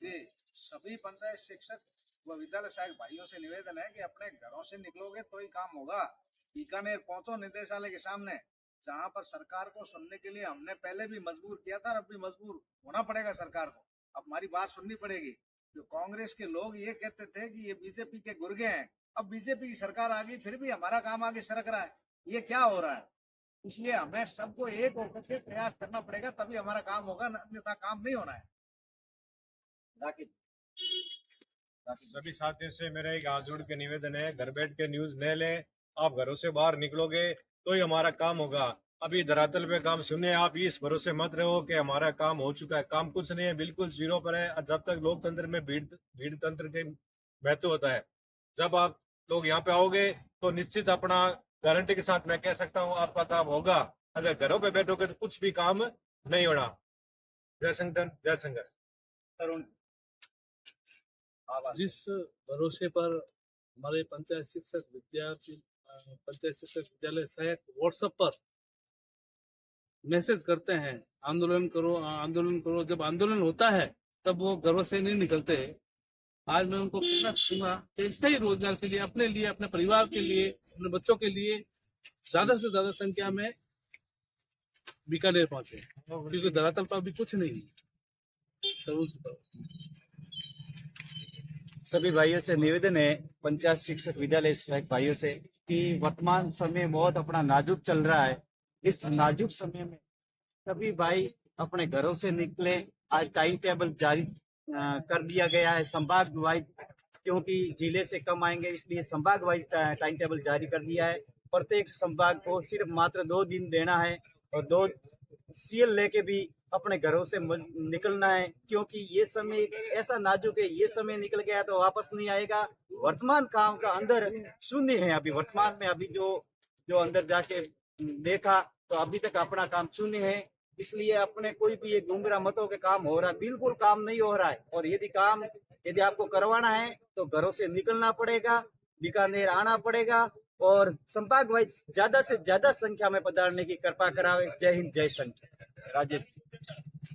जी, सभी पंचायत शिक्षक व विद्यालय सहायक भाइयों से निवेदन है कि अपने घरों से निकलोगे तो ही काम होगा। बीकानेर पहुंचो निदेशालय के सामने, जहां पर सरकार को सुनने के लिए हमने पहले भी मजबूर किया था और अब भी मजबूर होना पड़ेगा सरकार को। अब हमारी बात सुननी पड़ेगी। जो कांग्रेस के लोग ये कहते थे कि ये बीजेपी के गुर्गे हैं, अब बीजेपी की सरकार आ गई फिर भी हमारा काम आगे सरक रहा है। ये क्या हो रहा है? इसलिए हमें सबको एक होकर के प्रयास करना पड़ेगा, तभी हमारा काम होगा, अन्यथा काम नहीं होना है। राकेश सभी साथियों से मेरा एक हाथ जोड़ के निवेदन है, घर बैठ के न्यूज न लें। आप घरों से बाहर निकलोगे तो ही हमारा काम होगा। अभी धरातल पे काम सुने, आप इस भरोसे मत रहो कि हमारा काम हो चुका है। काम कुछ नहीं है, बिल्कुल जीरो पर है। जब तक लोकतंत्र में भीड़ तंत्र के महत्व होता है, जब आप लोग यहाँ पे आओगे तो निश्चित अपना गारंटी के साथ मैं कह सकता हूँ आपका काम होगा। अगर घरों पे बैठोगे तो कुछ भी काम नहीं होना। जय संगठन, जय संघर्ष। तरुण जिस भरोसे पर हमारे पंचायत शिक्षक विद्यालय सहायक व्हाट्सएप पर मैसेज करते हैं आंदोलन करो आंदोलन करो, जब आंदोलन होता है तब वो घरों से नहीं निकलते। आज मैं उनको कहना चाहूंगा कि स्थायी रोजगार के लिए, अपने लिए, अपने परिवार के लिए, अपने बच्चों के लिए ज्यादा से ज्यादा संख्या में बीकानेर पहुंचे, क्योंकि धरातल पर अभी कुछ नहीं है। सभी भाइयों से निवेदन है, पंचायत शिक्षक विद्यालय सहायक भाइयों से, कि वर्तमान समय बहुत अपना नाजुक चल रहा है। इस नाजुक समय में सभी भाई अपने घरों से निकले। आज टाइम टेबल जारी कर दिया गया है संभाग वाइज, क्योंकि जिले से कम आएंगे इसलिए संभाग वाइज टाइम टेबल जारी कर दिया है। प्रत्येक संभाग को सिर्फ मात्र 2 दिन देना है और 2 सीएल लेके भी अपने घरों से निकलना है, क्योंकि ये समय ऐसा नाजुक है, ये समय निकल गया तो वापस नहीं आएगा। वर्तमान काम का अंदर शून्य है। अभी वर्तमान में अभी जो जो अंदर जाके देखा तो अभी तक अपना काम शून्य है। इसलिए अपने कोई भी ये गुमराह मतों के काम हो रहा है, बिल्कुल काम नहीं हो रहा है। और यदि आपको करवाना है तो घरों से निकलना पड़ेगा, बीकानेर आना पड़ेगा और संभाग वाइज ज्यादा से ज्यादा संख्या में पधारने की कृपा करावे। जय हिंद, जय संघ। राजेश।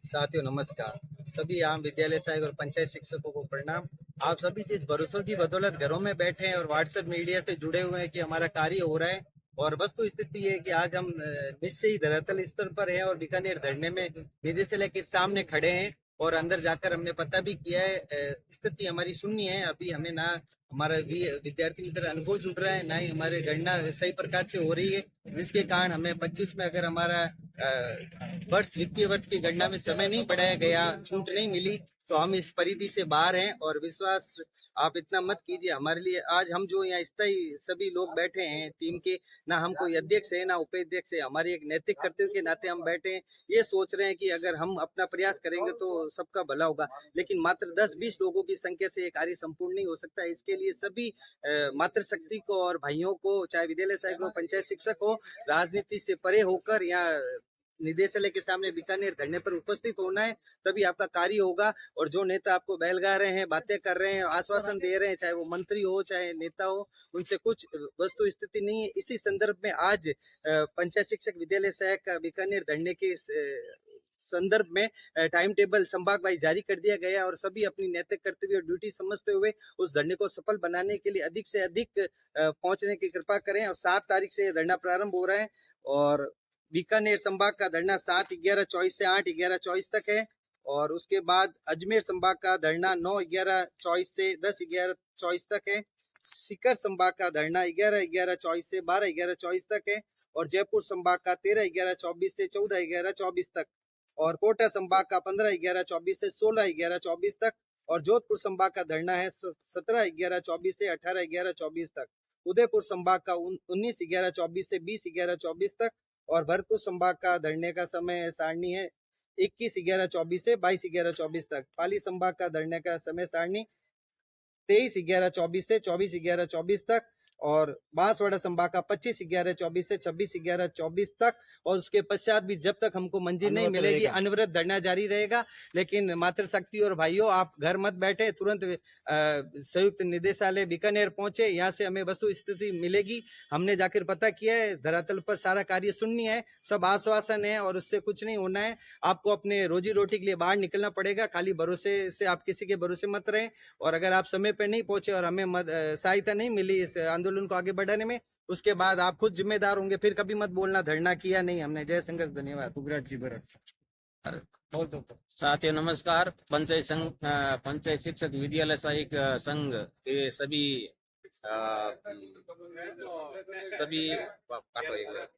साथियों नमस्कार। सभी आम विद्यालय सहायक और पंचायत शिक्षकों को प्रणाम। आप सभी जिस भरोसों की बदौलत घरों में बैठे हैं और व्हाट्सएप मीडिया से जुड़े हुए हैं कि हमारा कार्य हो रहा है, और वस्तु स्थिति है कि आज हम निश्चय ही धरातल स्तर पर हैं और बीकानेर धरने में निदेशालय के सामने खड़े हैं। और अंदर जाकर हमने पता भी किया है, स्थिति हमारी शून्य है। अभी हमें ना हमारा विद्यार्थी मित्र अनुभव जुड़ रहा है, ना ही हमारे गणना सही प्रकार से हो रही है, जिसके कारण हमें 25 में अगर हमारा वित्तीय वर्ष की गणना में समय नहीं बढ़ाया गया, छूट नहीं मिली, तो हम इस परिधि से बाहर हैं। और विश्वास आप इतना मत कीजिए हमारे लिए। आज हम जो यहाँ स्थायी सभी लोग बैठे हैं टीम के, ना हम कोई अध्यक्ष है ना उपाध्यक्ष है, हमारी एक नैतिक कर्तव्य के नाते हम बैठे हैं। ये सोच रहे हैं कि अगर हम अपना प्रयास करेंगे तो सबका भला होगा, लेकिन मात्र 10-20 लोगों की संख्या से ये कार्य संपूर्ण नहीं हो सकता। इसके लिए सभी मातृशक्ति को और भाइयों को, चाहे विद्यालय सहायक हो, पंचायत शिक्षक हो, राजनीति से परे होकर यहाँ निदेशालय के सामने बीकानेर धरने पर उपस्थित होना है, तभी आपका कार्य होगा। और जो नेता आपको बहलगा रहे हैं, बातें कर रहे हैं, आश्वासन दे रहे हैं, चाहे वो मंत्री हो चाहे नेता हो, उनसे कुछ वस्तु स्थिति नहीं है। इसी संदर्भ में आज पंचायत शिक्षक विद्यालय सहायक का बीकानेर धरने के संदर्भ में टाइम टेबल संभाग वाइज जारी कर दिया गया और सभी अपनी नैतिक कर्तव्य और ड्यूटी समझते हुए उस धरने को सफल बनाने के लिए अधिक से अधिक पहुंचने की कृपा करें। और 7 तारीख से धरना प्रारंभ हो रहा है और बीकानेर संभाग का धरना 7/11/24 से 8/11/24 तक है। और उसके बाद अजमेर संभाग का धरना 9/11/24 से 10/11/24 तक है। सीकर संभाग का धरना 11/11/24 से 12/11/24 तक है। और जयपुर संभाग का 13/11/24 से 14/11/24 तक। और कोटा संभाग का 15/11/24 से 16/11/24 तक। और जोधपुर संभाग का धरना है 17/11/24 से 18/11/24 तक। उदयपुर संभाग का 19/11/24 से 20/11/24 तक। और भरतपुर संभाग का धरने का समय सारणी है 21/11/24 से 22/11/24 तक। पाली संभाग का धरने का समय सारणी 23/11/24 से 24/11/24 तक। और बांसवाड़ा संभाग का 25/11/24 से 26/11/24 तक, और उसके पश्चात भी जब तक हमको मंजिल नहीं अनवरत मिलेगी रहेगा। अनवरत धरना जारी रहेगा। लेकिन मातृशक्ति और भाइयों, आप घर मत बैठे, तुरंत संयुक्त निदेशालय बीकानेर पहुंचे, यहाँ से हमें वस्तु स्थिति मिलेगी। हमने जाकर पता किया है, धरातल पर सारा कार्य सुननी है, सब आश्वासन है और उससे कुछ नहीं होना है। आपको अपने रोजी रोटी के लिए बाहर निकलना पड़ेगा, खाली भरोसे से आप किसी के भरोसे मत रहें। और अगर आप समय पर नहीं पहुंचे और हमें सहायता नहीं मिली इस आंदोलन को आगे बढ़ाने में, उसके बाद आप खुद जिम्मेदार होंगे। फिर कभी मत बोलना धरना किया नहीं हमने। जय संघर्ष, धन्यवाद। उग्रट जी बरट बोल दो तो। साथियों नमस्कार। पंचायत शिक्षक विद्यालय सहायक संघ के सभी काटो एक बार।